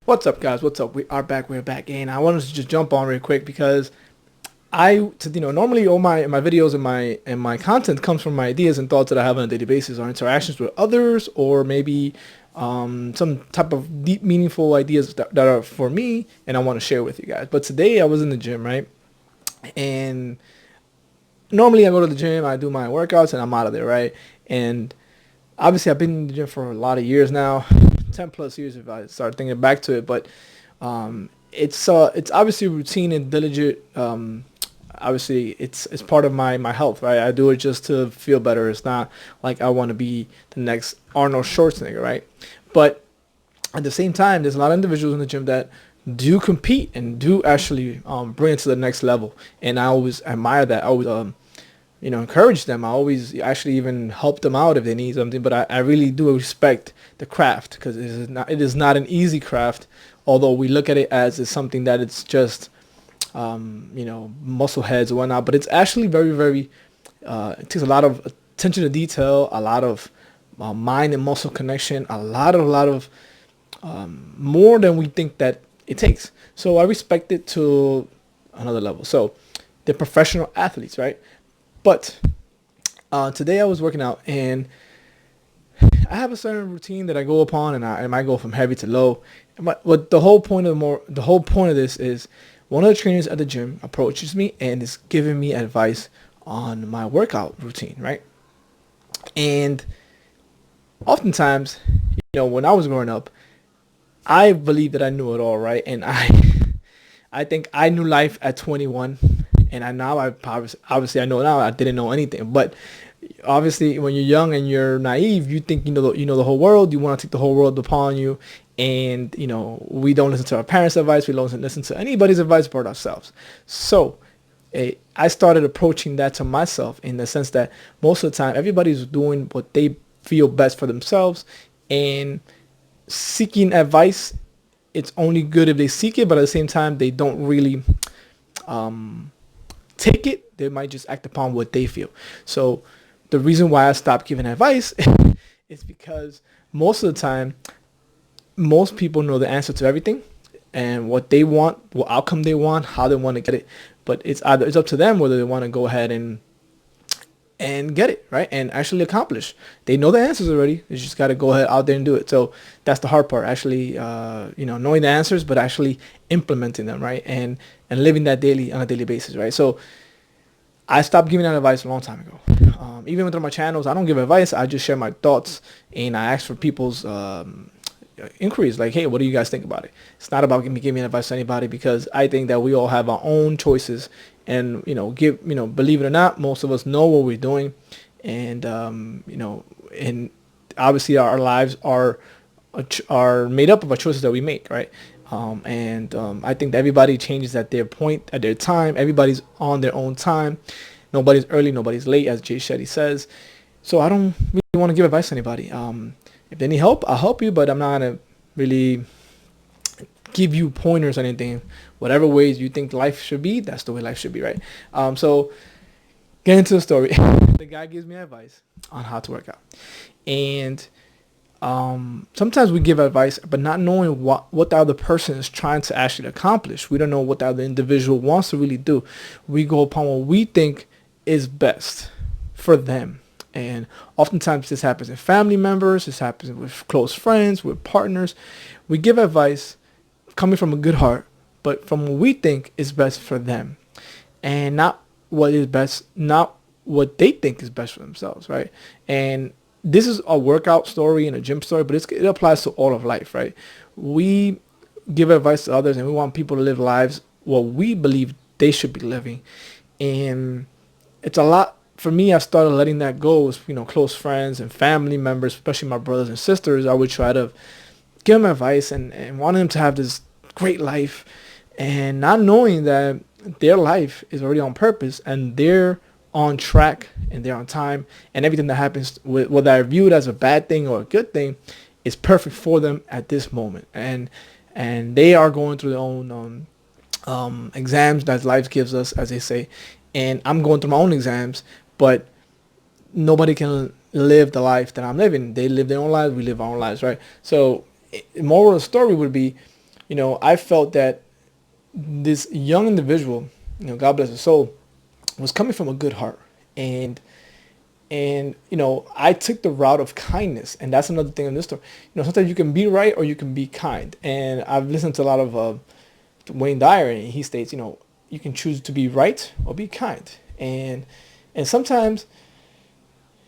What's up, guys? What's up? We are back. We're back, and I wanted to just jump on real quick because normally all my videos and my content comes from my ideas and thoughts that I have on a daily basis, or interactions with others, or maybe some type of deep, meaningful ideas that are for me, and I want to share with you guys. But today I was in the gym, right? And normally I go to the gym, I do my workouts, and I'm out of there, right? And obviously I've been in the gym for a lot of years now, 10 plus years if I start thinking back to it. But it's obviously routine and diligent. Obviously it's part of my health, right? I do it just to feel better. It's not like I want to be the next Arnold Schwarzenegger, right? But at the same time, there's a lot of individuals in the gym that do compete and do actually bring it to the next level, and I always admire that. I always encourage them. I always actually even help them out if they need something. But I really do respect the craft because it is not an easy craft. Although we look at it as it's something that it's just muscle heads or whatnot, but it's actually very, very. It takes a lot of attention to detail, a lot of mind and muscle connection, a lot of more than we think that it takes. So I respect it to another level. So they're professional athletes, right? But today I was working out, and I have a certain routine that I go upon, and I might go from heavy to low. But the whole point of this is one of the trainers at the gym approaches me and is giving me advice on my workout routine, right? And oftentimes, when I was growing up, I believe that I knew it all, right? And I think I knew life at 21, and obviously I know now I didn't know anything. But obviously, when you're young and you're naive, you think you know the whole world. You want to take the whole world upon you, and we don't listen to our parents' advice. We don't listen to anybody's advice but ourselves. So I started approaching that to myself in the sense that most of the time everybody's doing what they feel best for themselves, and seeking advice, it's only good if they seek it, but at the same time they don't really take it. They might just act upon what they feel. So the reason why I stopped giving advice is because most of the time most people know the answer to everything and what they want, what outcome they want, how they want to get it. But it's up to them whether they want to go ahead and get it right and actually accomplish. They know the answers already. They just got to go ahead out there and do it. So that's the hard part, actually, knowing the answers, but actually implementing them, right, and living that daily on a daily basis, right. So I stopped giving that advice a long time ago. Even within my channels, I don't give advice. I just share my thoughts, and I ask for people's inquiries, like, hey, what do you guys think about it? It's not about me giving advice to anybody, because I think that we all have our own choices, and believe it or not, most of us know what we're doing, and and obviously our lives are made up of our choices that we make, right? I think that everybody changes at their point, at their time. Everybody's on their own time. Nobody's early, nobody's late, as Jay Shetty says. So I don't really want to give advice to anybody. If they need help, I'll help you, but I'm not gonna really give you pointers or anything. Whatever ways you think life should be, that's the way life should be, right? So get into the story. The guy gives me advice on how to work out, and sometimes we give advice, but not knowing what the other person is trying to actually accomplish. We don't know what the other individual wants to really do. We go upon what we think is best for them. And oftentimes this happens in family members, this happens with close friends, with partners. We give advice coming from a good heart, but from what we think is best for them, and not what they think is best for themselves, right? And this is a workout story and a gym story, but it applies to all of life, right? We give advice to others, and we want people to live lives what we believe they should be living. And it's a lot for me. I started letting that go with close friends and family members, especially my brothers and sisters. I would try to give them advice and want them to have this great life, and not knowing that their life is already on purpose and they're on track and they're on time, and everything that happens, whether I view it as a bad thing or a good thing, is perfect for them at this moment. And they are going through their own exams that life gives us, as they say, and I'm going through my own exams, but nobody can live the life that I'm living. They live their own lives, we live our own lives, right? So moral of the story would be, I felt that this young individual, God bless his soul, was coming from a good heart. And I took the route of kindness, and that's another thing in this story. Sometimes you can be right or you can be kind. And I've listened to a lot of Wayne Dyer, and he states, you can choose to be right or be kind. And sometimes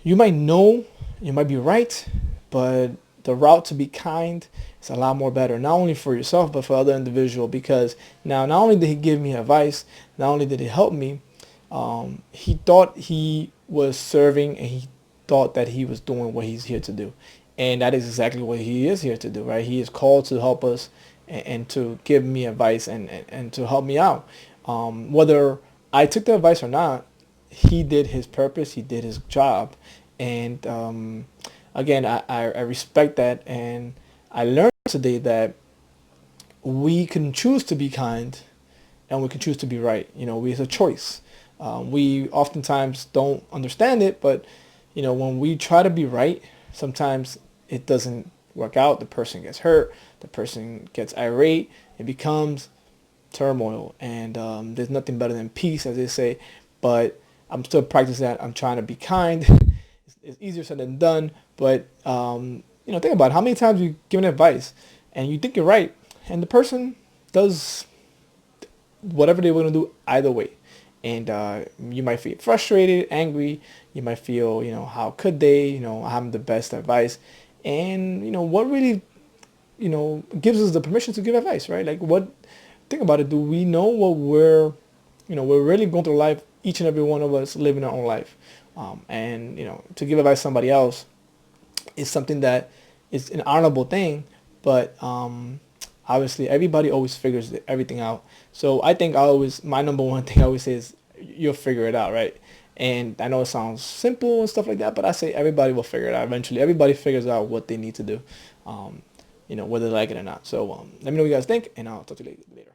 you might know you might be right, but the route to be kind is a lot more better, not only for yourself but for other individual. Because now, not only did he give me advice, not only did he help me, he thought he was serving, and he thought that he was doing what he's here to do, and that is exactly what he is here to do, right? He is called to help us, and to give me advice, and to help me out. Whether I took the advice or not, he did his purpose, he did his job. And again, I respect that. And I learned today that we can choose to be kind, and we can choose to be right. It's a choice. We oftentimes don't understand it, but when we try to be right, sometimes it doesn't work out. The person gets hurt, the person gets irate, it becomes turmoil. And there's nothing better than peace, as they say. But I'm still practicing that. I'm trying to be kind. It's easier said than done. But think about it. How many times you given advice and you think you're right, and the person does whatever they want to do either way. And you might feel frustrated, angry. You might feel, how could they, have the best advice. And, what really, gives us the permission to give advice, right? Like, think about it. Do we know what we're really going through life, each and every one of us living our own life. And, to give advice to somebody else is something that is an honorable thing. But obviously, everybody always figures everything out. So I think my number one thing I always say is, you'll figure it out, right? And I know it sounds simple and stuff like that, but I say everybody will figure it out eventually. Everybody figures out what they need to do, whether they like it or not. So let me know what you guys think, and I'll talk to you later.